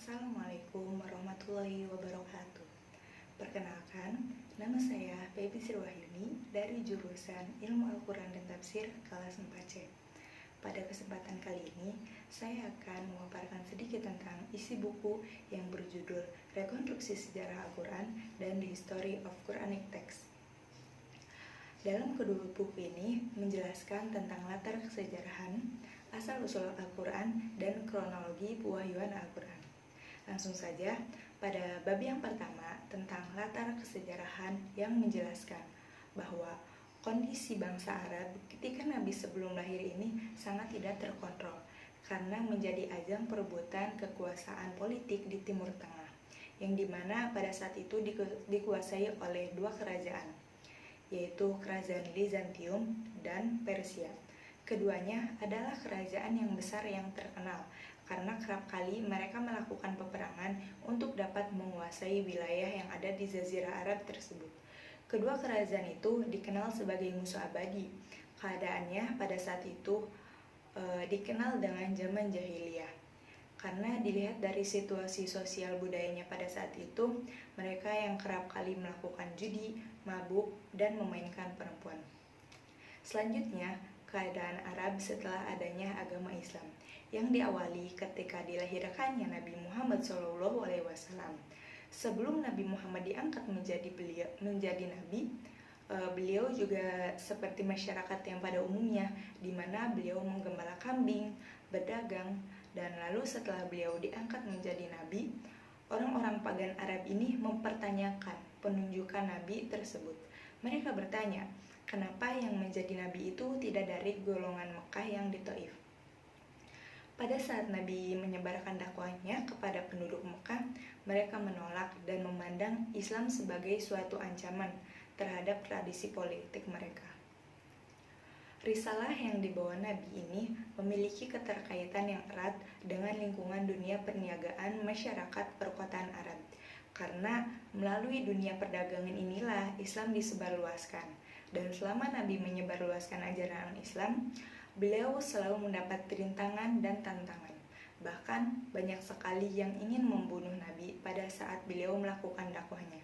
Assalamualaikum warahmatullahi wabarakatuh. Perkenalkan, nama saya Baby Sirwahyuni dari jurusan Ilmu Al-Quran dan Tafsir kelas 4C. Pada kesempatan kali ini, saya akan memaparkan sedikit tentang isi buku yang berjudul Rekonstruksi Sejarah Al-Quran dan The History of Quranic Text. Dalam kedua buku ini menjelaskan tentang latar kesejarahan, asal-usul Al-Quran, dan kronologi pewahyuan Al-Quran. Langsung saja, pada bab yang pertama tentang latar kesejarahan yang menjelaskan bahwa kondisi bangsa Arab ketika Nabi sebelum lahir ini sangat tidak terkontrol karena menjadi ajang perebutan kekuasaan politik di Timur Tengah, yang dimana pada saat itu dikuasai oleh dua kerajaan, yaitu Kerajaan Bizantium dan Persia. Keduanya adalah kerajaan yang besar yang terkenal karena kerap kali mereka melakukan peperangan untuk dapat menguasai wilayah yang ada di Jazirah Arab tersebut. Kedua kerajaan itu dikenal sebagai musuh abadi. Keadaannya pada saat itu dikenal dengan zaman jahiliyah. Karena dilihat dari situasi sosial budayanya pada saat itu, mereka yang kerap kali melakukan judi, mabuk, dan memainkan perempuan. Selanjutnya, keadaan Arab setelah adanya agama Islam yang diawali ketika dilahirkannya Nabi Muhammad SAW. Sebelum Nabi Muhammad diangkat menjadi nabi, beliau juga seperti masyarakat yang pada umumnya, di mana beliau menggembala kambing, berdagang, dan lalu setelah beliau diangkat menjadi nabi, orang-orang pagan Arab ini mempertanyakan penunjukan nabi tersebut. Mereka bertanya, kenapa yang menjadi nabi itu tidak dari golongan Mekah yang di Taif? Pada saat Nabi menyebarkan dakwahnya kepada penduduk Mekah, mereka menolak dan memandang Islam sebagai suatu ancaman terhadap tradisi politik mereka. Risalah yang dibawa Nabi ini memiliki keterkaitan yang erat dengan lingkungan dunia perniagaan masyarakat perkotaan Arab, karena melalui dunia perdagangan inilah Islam disebarluaskan. Dan selama Nabi menyebarluaskan ajaran Islam, beliau selalu mendapat rintangan dan tantangan. Bahkan banyak sekali yang ingin membunuh Nabi pada saat beliau melakukan dakwahnya.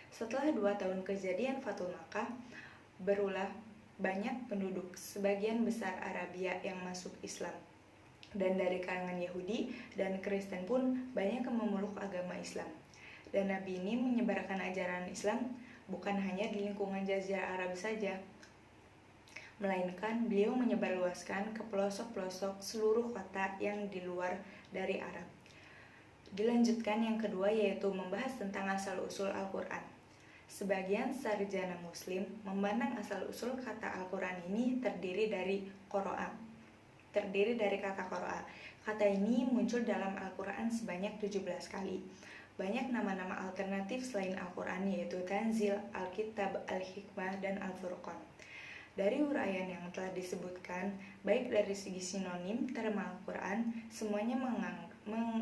Setelah 2 tahun kejadian Fathul Makkah, berulah banyak penduduk sebagian besar Arabia yang masuk Islam. Dan dari kalangan Yahudi dan Kristen pun banyak yang memeluk agama Islam. Dan Nabi ini menyebarkan ajaran Islam bukan hanya di lingkungan Jazirah Arab saja, melainkan beliau menyebarluaskan ke pelosok-pelosok seluruh kota yang di luar dari Arab. Dilanjutkan yang kedua, yaitu membahas tentang asal-usul Al-Quran. Sebagian sarjana muslim memandang asal-usul kata Al-Quran ini terdiri dari kata qoro'a. Kata ini muncul dalam Al-Quran sebanyak 17 kali. Banyak nama-nama alternatif selain Al-Quran, yaitu Tanzil, Al-Kitab, Al-Hikmah, dan Al-Furqan. Dari uraian yang telah disebutkan, baik dari segi sinonim terma Al-Quran, semuanya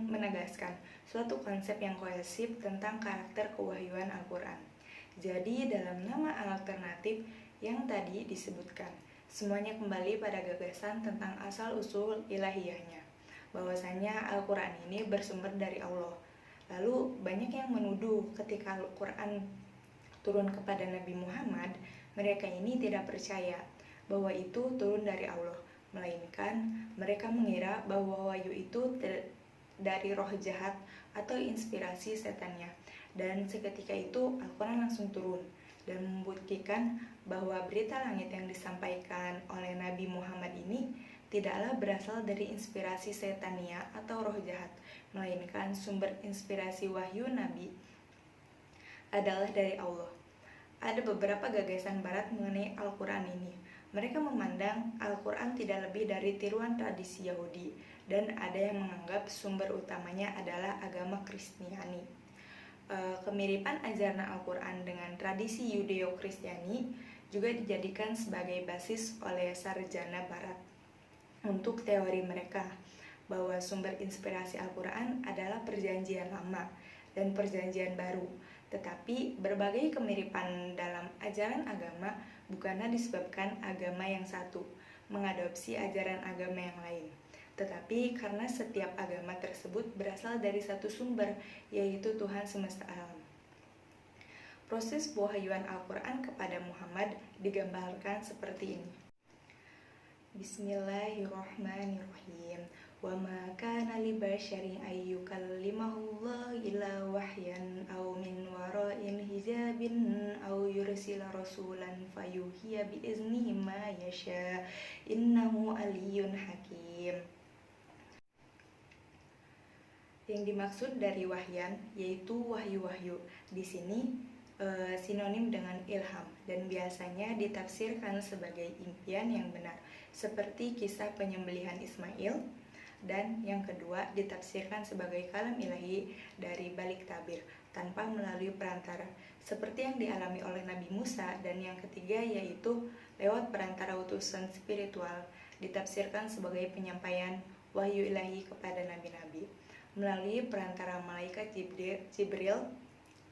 menegaskan suatu konsep yang kohesif tentang karakter kewahyuan Al-Quran. Jadi dalam nama alternatif yang tadi disebutkan, semuanya kembali pada gagasan tentang asal-usul ilahiyahnya, bahwasanya Al-Quran ini bersumber dari Allah. Lalu banyak yang menuduh ketika Al-Quran turun kepada Nabi Muhammad, mereka ini tidak percaya bahwa itu turun dari Allah, melainkan mereka mengira bahwa wahyu itu dari roh jahat atau inspirasi setannya. Dan seketika itu Al-Quran langsung turun dan membuktikan bahwa berita langit yang disampaikan oleh Nabi Muhammad ini tidaklah berasal dari inspirasi setania atau roh jahat, melainkan sumber inspirasi wahyu Nabi adalah dari Allah. Ada beberapa gagasan barat mengenai Al-Quran ini. Mereka memandang Al-Quran tidak lebih dari tiruan tradisi Yahudi, dan ada yang menganggap sumber utamanya adalah agama Kristiani. Kemiripan ajaran Al-Quran dengan tradisi Yudeo-Kristiani juga dijadikan sebagai basis oleh sarjana barat untuk teori mereka, bahwa sumber inspirasi Al-Quran adalah perjanjian lama dan perjanjian baru. Tetapi berbagai kemiripan dalam ajaran agama bukanlah disebabkan agama yang satu mengadopsi ajaran agama yang lain, tetapi karena setiap agama tersebut berasal dari satu sumber, yaitu Tuhan semesta alam. Proses pewahyuan Al-Quran kepada Muhammad digambarkan seperti ini. Bismillahirrahmanirrahim. Wa ma kana li basyarin ay yukallimahullahu illa wahyan aw min wara'in hijabin aw yursila rasulan fayuhiya bi iznihi ma yasha innahu aliyyun hakim. Yang dimaksud dari wahyan yaitu wahyu-wahyu. Di sini sinonim dengan ilham dan biasanya ditafsirkan sebagai impian yang benar, seperti kisah penyembelihan Ismail, dan yang kedua ditafsirkan sebagai kalam ilahi dari balik tabir tanpa melalui perantara, seperti yang dialami oleh Nabi Musa, dan yang ketiga yaitu lewat perantara utusan spiritual, ditafsirkan sebagai penyampaian wahyu ilahi kepada nabi-nabi melalui perantara malaikat Jibril.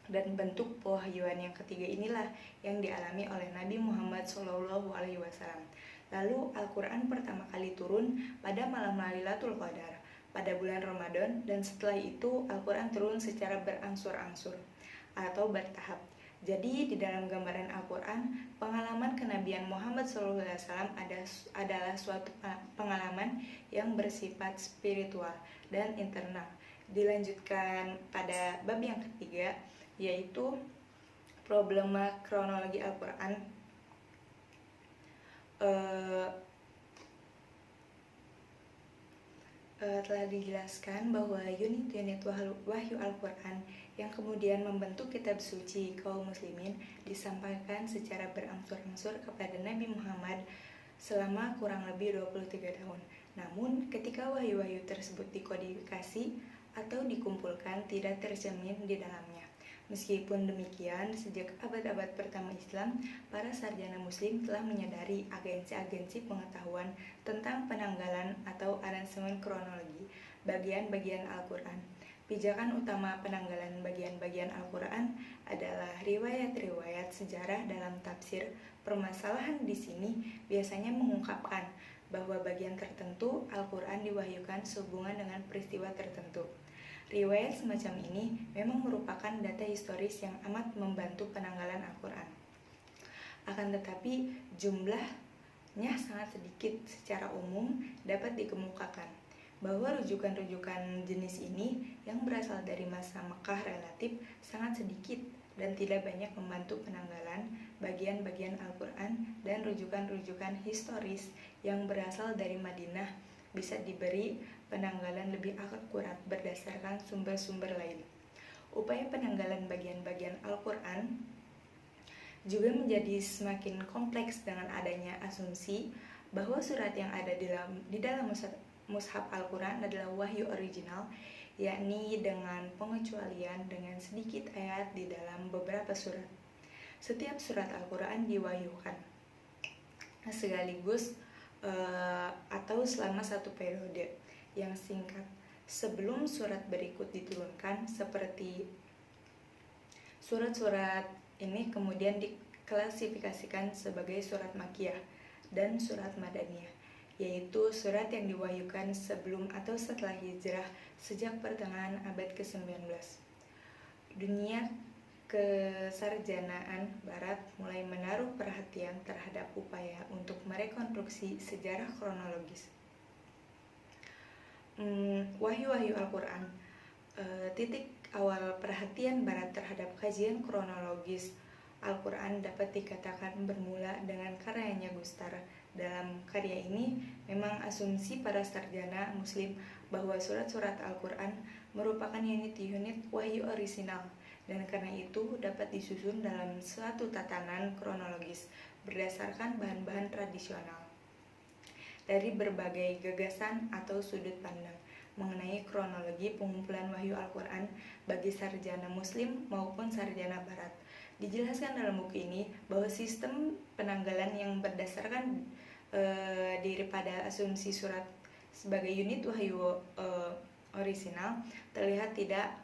Dan bentuk pewahyuan yang ketiga inilah yang dialami oleh Nabi Muhammad SAW. Lalu Al-Quran pertama kali turun pada malam Lailatul Qadar pada bulan Ramadan, dan setelah itu Al-Quran turun secara berangsur-angsur atau bertahap. Jadi di dalam gambaran Al-Quran, pengalaman kenabian Muhammad SAW adalah suatu pengalaman yang bersifat spiritual dan internal. Dilanjutkan pada bab yang ketiga, yaitu problema kronologi Al-Quran. Telah dijelaskan bahwa unit-unit wahyu Al-Quran yang kemudian membentuk kitab suci kaum muslimin disampaikan secara berangsur-angsur kepada Nabi Muhammad selama kurang lebih 23 tahun. Namun ketika wahyu-wahyu tersebut dikodifikasi atau dikumpulkan tidak tercermin di dalamnya. Meskipun demikian, sejak abad-abad pertama Islam, para sarjana muslim telah menyadari agensi-agensi pengetahuan tentang penanggalan atau aransemen kronologi bagian-bagian Al-Quran. Pijakan utama penanggalan bagian-bagian Al-Quran adalah riwayat-riwayat sejarah dalam tafsir. Permasalahan di sini biasanya mengungkapkan bahwa bagian tertentu Al-Quran diwahyukan sehubungan dengan peristiwa tertentu. Riwayat semacam ini memang merupakan data historis yang amat membantu penanggalan Al-Quran. Akan tetapi jumlahnya sangat sedikit. Secara umum dapat dikemukakan bahwa rujukan-rujukan jenis ini yang berasal dari masa Mekah relatif sangat sedikit dan tidak banyak membantu penanggalan bagian-bagian Al-Quran, dan rujukan-rujukan historis yang berasal dari Madinah bisa diberi penanggalan lebih akurat berdasarkan sumber-sumber lain. Upaya penanggalan bagian-bagian Al-Quran juga menjadi semakin kompleks dengan adanya asumsi bahwa surat yang ada di dalam mushaf Al-Quran adalah wahyu original, yakni dengan pengecualian dengan sedikit ayat di dalam beberapa surat. Setiap surat Al-Quran diwahyukan sekaligus atau selama satu periode yang singkat sebelum surat berikut diturunkan. Seperti surat-surat ini kemudian diklasifikasikan sebagai surat Makkiyah dan surat Madaniyah, yaitu surat yang diwahyukan sebelum atau setelah hijrah sejak pertengahan abad ke-19. Dunia kesarjanaan Barat mulai menaruh perhatian terhadap upaya untuk merekonstruksi sejarah kronologis wahyu-wahyu Al-Quran. Titik awal perhatian Barat terhadap kajian kronologis Al-Quran dapat dikatakan bermula dengan karyanya Gustar. Dalam karya ini memang asumsi para sarjana muslim bahwa surat-surat Al-Quran merupakan unit-unit wahyu orisinal, dan karena itu dapat disusun dalam suatu tatanan kronologis berdasarkan bahan-bahan tradisional. Dari berbagai gagasan atau sudut pandang mengenai kronologi pengumpulan wahyu Al-Quran bagi sarjana muslim maupun sarjana barat, dijelaskan dalam buku ini bahwa sistem penanggalan yang berdasarkan diri pada asumsi surat sebagai unit wahyu orisinal terlihat tidak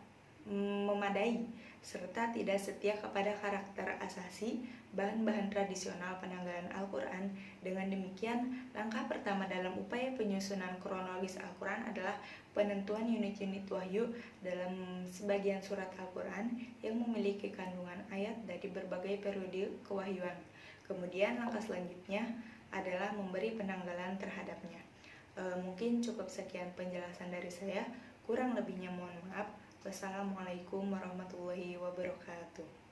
memadai serta tidak setia kepada karakter asasi bahan-bahan tradisional penanggalan Al-Quran. Dengan demikian, langkah pertama dalam upaya penyusunan kronologis Al-Quran adalah penentuan unit-unit wahyu dalam sebagian surat Al-Quran yang memiliki kandungan ayat dari berbagai periode kewahyuan. Kemudian langkah selanjutnya adalah memberi penanggalan terhadapnya. Mungkin cukup sekian penjelasan dari saya. Kurang lebihnya mohon maaf. Wassalamualaikum warahmatullahi wabarakatuh.